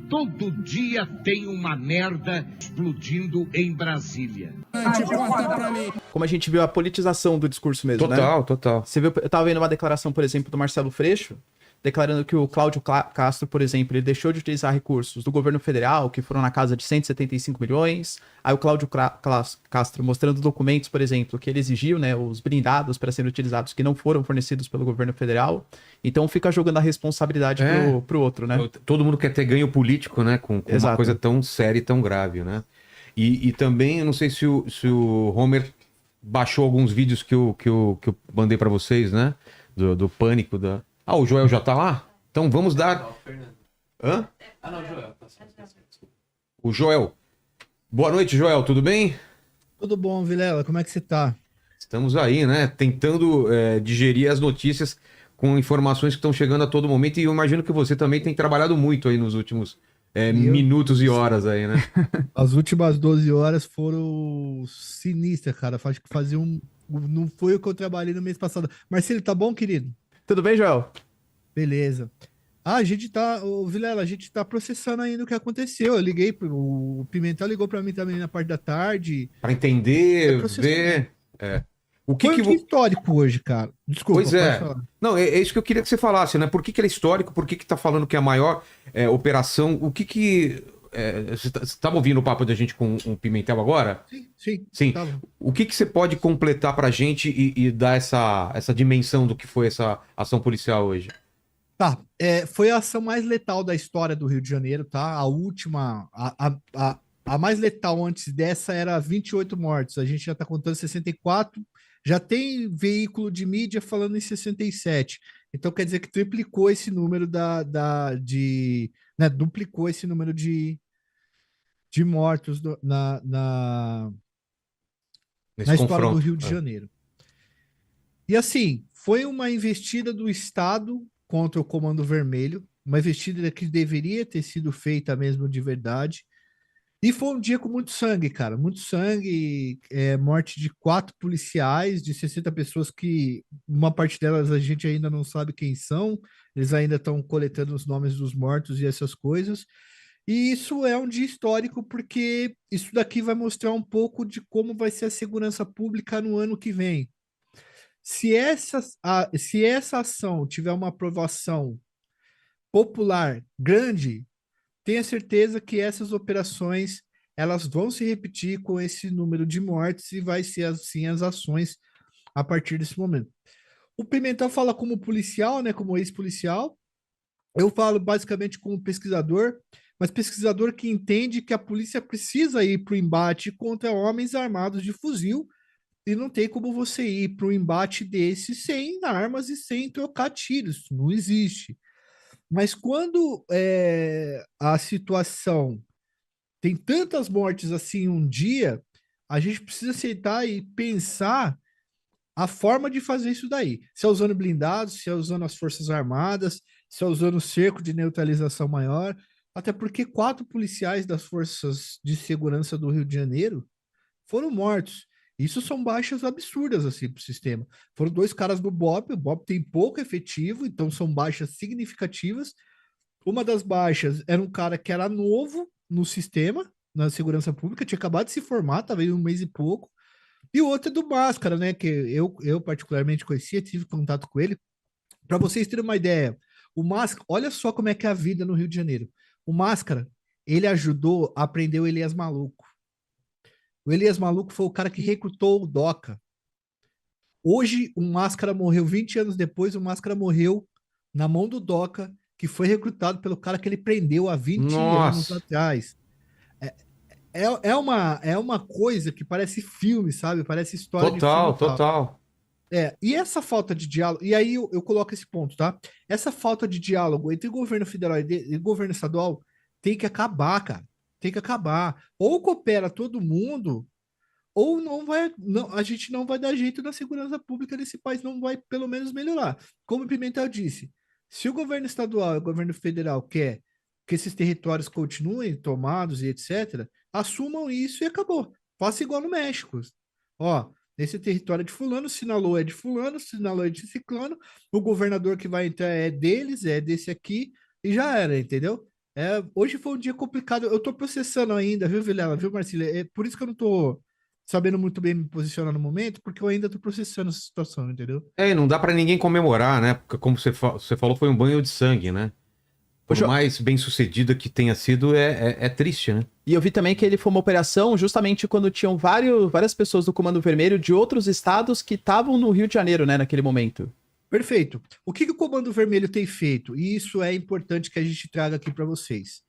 Todo dia tem uma merda explodindo em Brasília. Como a gente viu a politização do discurso mesmo, Total, né? total. Você viu, eu tava vendo uma declaração, por exemplo, do Marcelo Freixo, declarando que o Cláudio Castro, por exemplo, ele deixou de utilizar recursos do governo federal, que foram na casa de 175 milhões. Aí o Cláudio Castro mostrando documentos, por exemplo, que ele exigiu, né, os blindados para serem utilizados que não foram fornecidos pelo governo federal. Então fica jogando a responsabilidade pro outro, né? Todo mundo quer ter ganho político, né? Com uma Exato. coisa tão séria e tão grave, né? E também, eu não sei se o Homer baixou alguns vídeos que eu mandei pra vocês, né? Do pânico da... Ah, o Joel já tá lá? Então vamos dar... Hã? Ah, não, Joel. O Joel. Boa noite, Joel, tudo bem? Tudo bom, Vilela? Como é que você tá? Estamos aí, né? Tentando digerir as notícias com informações que estão chegando a todo momento. E eu imagino que você também tem trabalhado muito aí nos últimos minutos e horas aí, né? As últimas 12 horas foram sinistras, cara. Acho que fazia um. Não foi o que eu trabalhei no mês passado. Marcelo, tá bom, querido? Tudo bem, Joel? Beleza. Ah, a gente tá. Ô, Vilela, a gente tá processando ainda o que aconteceu. Eu liguei, o Pimentel ligou pra mim também na parte da tarde. Para entender, processando. ver. O que Foi que um dia histórico hoje, cara. Desculpa, Pois pode é. falar. Não, é isso que eu queria que você falasse, né? Por que ele é histórico? Por que tá falando que é a maior operação? O que que... você estava ouvindo o papo da gente com o Pimentel agora? Sim. Sim. Tava. O que que você pode completar pra gente e dar essa dimensão do que foi essa ação policial hoje? Tá, foi a ação mais letal da história do Rio de Janeiro, tá? A última, a mais letal antes dessa era 28 mortos. A gente já tá contando 64. Já tem veículo de mídia falando em 67. Então quer dizer que triplicou esse número né, duplicou esse número de mortos na Nesse história do confronto. Rio de Janeiro. E assim, foi uma investida do Estado contra o Comando Vermelho, uma investida que deveria ter sido feita mesmo de verdade. E foi um dia com muito sangue, cara. Muito sangue, morte de 4 policiais, de 60 pessoas que uma parte delas a gente ainda não sabe quem são. Eles ainda estão coletando os nomes dos mortos e essas coisas. E isso é um dia histórico porque isso daqui vai mostrar um pouco de como vai ser a segurança pública no ano que vem. Se essa ação tiver uma aprovação popular grande, tenha certeza que essas operações elas vão se repetir com esse número de mortes e vai ser assim as ações a partir desse momento. O Pimentel fala como policial, né, como ex-policial. Eu falo basicamente como pesquisador, mas pesquisador que entende que a polícia precisa ir para o embate contra homens armados de fuzil e não tem como você ir para um embate desse sem armas e sem trocar tiros. Não existe. Mas quando a situação tem tantas mortes assim em um dia, a gente precisa aceitar e pensar a forma de fazer isso daí. Se é usando blindados, se é usando as Forças Armadas, se é usando o cerco de neutralização maior. Até porque 4 policiais das Forças de Segurança do Rio de Janeiro foram mortos. Isso são baixas absurdas assim para o sistema. Foram 2 caras do BOP, o BOP tem pouco efetivo, então são baixas significativas. Uma das baixas era um cara que era novo no sistema, na segurança pública, tinha acabado de se formar, estava aí um mês e pouco. E o outro é do Máscara, né? Que eu particularmente conhecia, tive contato com ele. Para vocês terem uma ideia, o Máscara, olha só como é que é a vida no Rio de Janeiro. O Máscara, ele ajudou a prender o Elias Maluco. O Elias Maluco foi o cara que recrutou o Doca. Hoje, o Máscara morreu 20 anos depois, o Máscara morreu na mão do Doca, que foi recrutado pelo cara que ele prendeu há 20 anos Nossa. atrás. É uma coisa que parece filme, sabe? Parece história de filme Total, e tal. total. E essa falta de diálogo, e aí eu coloco esse ponto, tá? Essa falta de diálogo entre o governo federal e o governo estadual tem que acabar, cara. Tem que acabar. Ou coopera todo mundo, ou não vai, não, a gente não vai dar jeito na segurança pública desse país, não vai pelo menos melhorar. Como o Pimentel disse, se o governo estadual e o governo federal quer que esses territórios continuem tomados e etc., assumam isso e acabou. Faça igual no México. Ó, nesse território de fulano, sinalou é de fulano, sinalou é de ciclano, o governador que vai entrar é deles, é desse aqui, e já era, entendeu? Hoje foi um dia complicado. Eu tô processando ainda, viu, Vilela? Viu, Marcília? É por isso que eu não tô sabendo muito bem me posicionar no momento, porque eu ainda tô processando essa situação, entendeu? É, e não dá pra ninguém comemorar, né? Porque como você falou, foi um banho de sangue, né? Ô, Por mais bem sucedida que tenha sido, é triste, né? E eu vi também que ele foi uma operação justamente quando tinham várias pessoas do Comando Vermelho de outros estados que estavam no Rio de Janeiro, né, naquele momento. Perfeito. O que que o Comando Vermelho tem feito? E isso é importante que a gente traga aqui para vocês.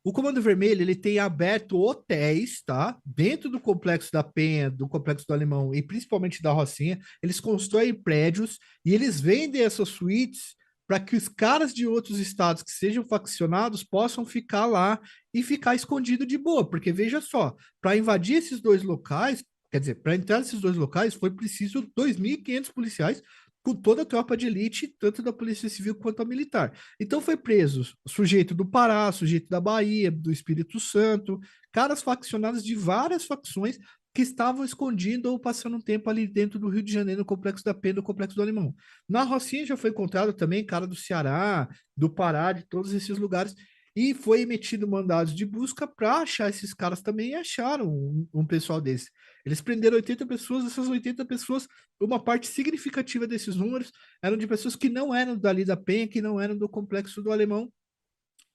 O Comando Vermelho, ele tem aberto hotéis, tá? Dentro do Complexo da Penha, do Complexo do Alemão e principalmente da Rocinha, eles constroem prédios e eles vendem essas suítes para que os caras de outros estados que sejam faccionados possam ficar lá e ficar escondido de boa, porque veja só, para invadir esses dois locais, quer dizer, para entrar nesses dois locais foi preciso 2.500 policiais com toda a tropa de elite, tanto da Polícia Civil quanto a militar. Então foi preso sujeito do Pará, sujeito da Bahia, do Espírito Santo, caras faccionados de várias facções que estavam escondidos ou passando um tempo ali dentro do Rio de Janeiro, no Complexo da Penha, no Complexo do Alemão. Na Rocinha já foi encontrado também cara do Ceará, do Pará, de todos esses lugares, e foi emitido mandados de busca para achar esses caras também, e acharam um pessoal desse. Eles prenderam 80 pessoas, essas 80 pessoas, uma parte significativa desses números eram de pessoas que não eram dali da Penha, que não eram do Complexo do Alemão,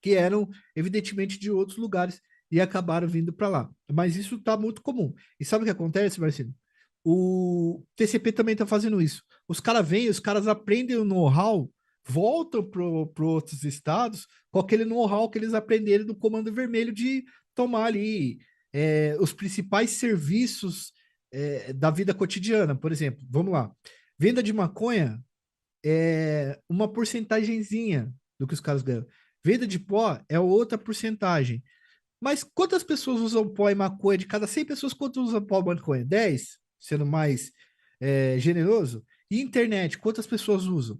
que eram, evidentemente, de outros lugares e acabaram vindo para lá. Mas isso está muito comum. E sabe o que acontece, Marcelo? O TCP também está fazendo isso. Os caras vêm, os caras aprendem o know-how, voltam para outros estados com aquele know-how que eles aprenderam do Comando Vermelho de tomar ali os principais serviços da vida cotidiana. Por exemplo, vamos lá. Venda de maconha é uma porcentagemzinha do que os caras ganham. Venda de pó é outra porcentagem. Mas quantas pessoas usam pó e maconha? De cada 100 pessoas, quantas usam pó e maconha? 10, sendo mais generoso. E internet, quantas pessoas usam?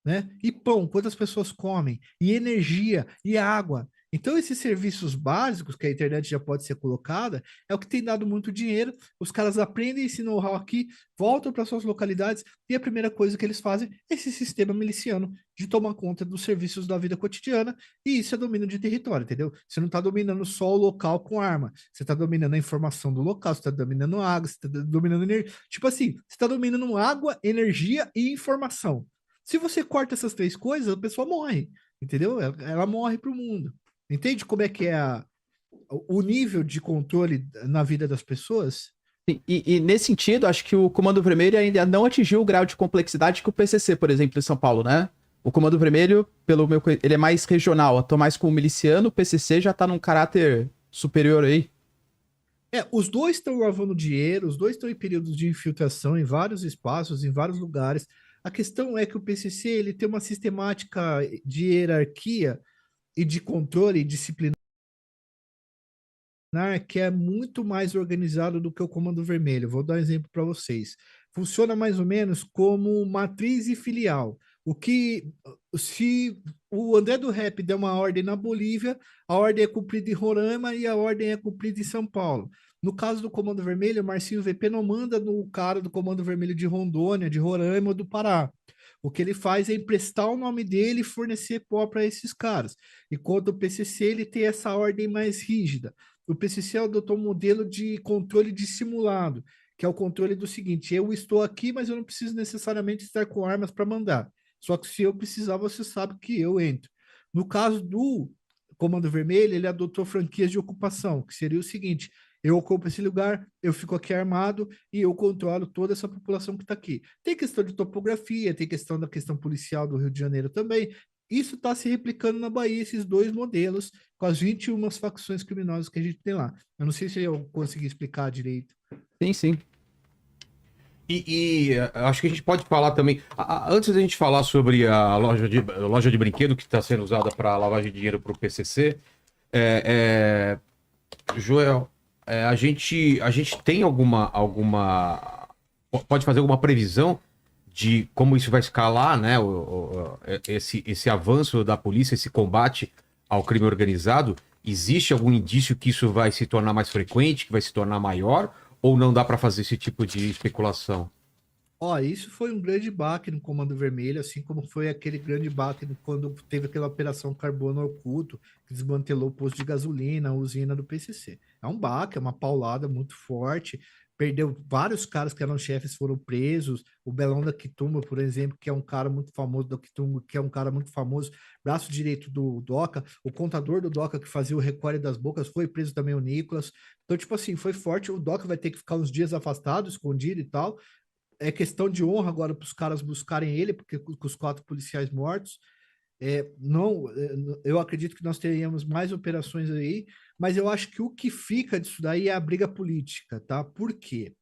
Né? E pão, quantas pessoas comem? E energia, e água. Então, esses serviços básicos que a internet já pode ser colocada, é o que tem dado muito dinheiro. Os caras aprendem esse know-how aqui, voltam para suas localidades, e a primeira coisa que eles fazem é esse sistema miliciano de tomar conta dos serviços da vida cotidiana, e isso é domínio de território, entendeu? Você não está dominando só o local com arma, você está dominando a informação do local, você está dominando água, você está dominando energia. Tipo assim, você está dominando água, energia e informação. Se você corta essas três coisas, a pessoa morre, entendeu? Ela morre para o mundo. Entende como é que é o nível de controle na vida das pessoas? E nesse sentido, acho que o Comando Vermelho ainda não atingiu o grau de complexidade que o PCC, por exemplo, em São Paulo, né? O Comando Vermelho, ele é mais regional, atua mais como miliciano, o PCC já tá num caráter superior aí. Os dois estão lavando dinheiro, os dois estão em períodos de infiltração em vários espaços, em vários lugares. A questão é que o PCC ele tem uma sistemática de hierarquia e de controle disciplinar que é muito mais organizado do que o Comando Vermelho. Vou dar um exemplo para vocês. Funciona mais ou menos como matriz e filial. Se o André do Rap der uma ordem na Bolívia, a ordem é cumprida em Roraima e a ordem é cumprida em São Paulo. No caso do Comando Vermelho, o Marcinho VP não manda no cara do Comando Vermelho de Rondônia, de Roraima ou do Pará. O que ele faz é emprestar o nome dele e fornecer pó para esses caras. Enquanto o PCC ele tem essa ordem mais rígida. O PCC adotou um modelo de controle dissimulado, que é o controle do seguinte: eu estou aqui, mas eu não preciso necessariamente estar com armas para mandar. Só que se eu precisar, você sabe que eu entro. No caso do Comando Vermelho, ele adotou franquias de ocupação, que seria o seguinte: eu ocupo esse lugar, eu fico aqui armado e eu controlo toda essa população que está aqui. Tem questão de topografia, tem questão da questão policial do Rio de Janeiro também. Isso está se replicando na Bahia, esses dois modelos, com as 21 facções criminosas que a gente tem lá. Eu não sei se eu consegui explicar direito. Sim, sim. Acho que a gente pode falar também. Antes da gente falar sobre a loja de brinquedo que está sendo usada para lavagem de dinheiro para o PCC, Joel, a gente tem alguma. Pode fazer alguma previsão de como isso vai escalar, né? Esse avanço da polícia, esse combate ao crime organizado? Existe algum indício que isso vai se tornar mais frequente, que vai se tornar maior? Ou não dá para fazer esse tipo de especulação? Ó, isso foi um grande baque no Comando Vermelho, assim como foi aquele grande baque quando teve aquela Operação Carbono Oculto, que desmantelou o posto de gasolina, a usina do PCC. É um baque, é uma paulada muito forte. Perdeu vários caras que eram chefes, foram presos. O Belão da Quitumba, por exemplo, que é um cara muito famoso da Quitumba, que é um cara muito famoso, braço direito do Doca. O contador do Doca que fazia o recolhe das bocas foi preso também, o Nicolas. Então, tipo assim, foi forte. O Doca vai ter que ficar uns dias afastado, escondido e tal. É questão de honra agora para os caras buscarem ele, porque com os 4 policiais mortos, não, eu acredito que nós teríamos mais operações aí, mas eu acho que o que fica disso daí é a briga política, tá? Por quê?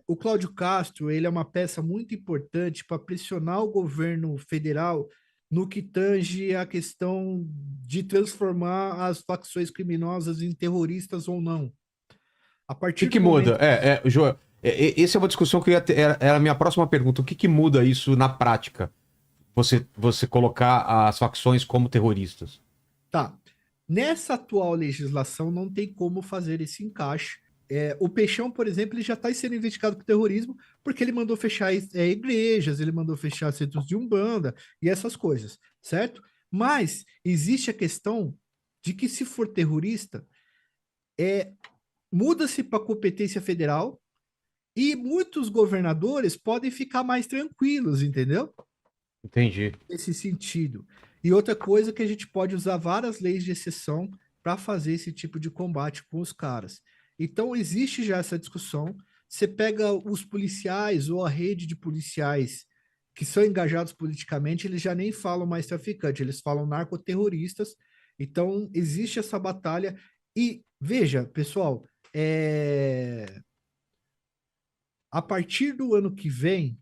O Cláudio Castro, ele é uma peça muito importante para pressionar o governo federal no que tange a questão de transformar as facções criminosas em terroristas ou não. A O que partir que do muda? momento. Joel, essa é uma discussão que eu ia ter, era a minha próxima pergunta. O que que muda isso na prática? Você colocar as facções como terroristas? Tá. Nessa atual legislação não tem como fazer esse encaixe. O Peixão, por exemplo, ele já está sendo investigado por terrorismo porque ele mandou fechar igrejas, ele mandou fechar centros de umbanda e essas coisas, certo? Mas existe a questão de que se for terrorista, muda-se para competência federal e muitos governadores podem ficar mais tranquilos, entendeu? Entendi. Nesse sentido. E outra coisa que a gente pode usar várias leis de exceção para fazer esse tipo de combate com os caras. Então, existe já essa discussão. Você pega os policiais ou a rede de policiais que são engajados politicamente, eles já nem falam mais traficante, eles falam narcoterroristas. Então, existe essa batalha. E veja, pessoal, a partir do ano que vem,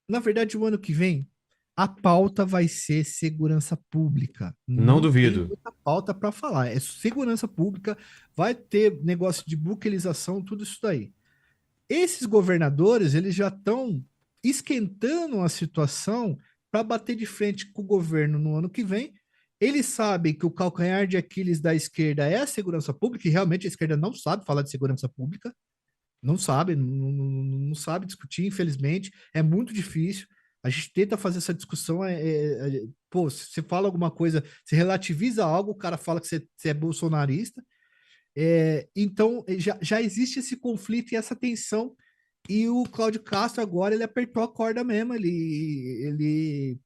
na verdade, o ano que vem, a pauta vai ser segurança pública. Não Não tem duvido. muita pauta para falar. É segurança pública, vai ter negócio de buquelização, tudo isso daí. Esses governadores, eles já estão esquentando a situação para bater de frente com o governo no ano que vem. Eles sabem que o calcanhar de Aquiles da esquerda é a segurança pública, e realmente a esquerda não sabe falar de segurança pública, não sabe, não sabe discutir, infelizmente, é muito difícil. A gente tenta fazer essa discussão, pô, se você fala alguma coisa, se relativiza algo, o cara fala que você é bolsonarista. Então, já existe esse conflito e essa tensão, e o Cláudio Castro agora, ele apertou a corda mesmo, ele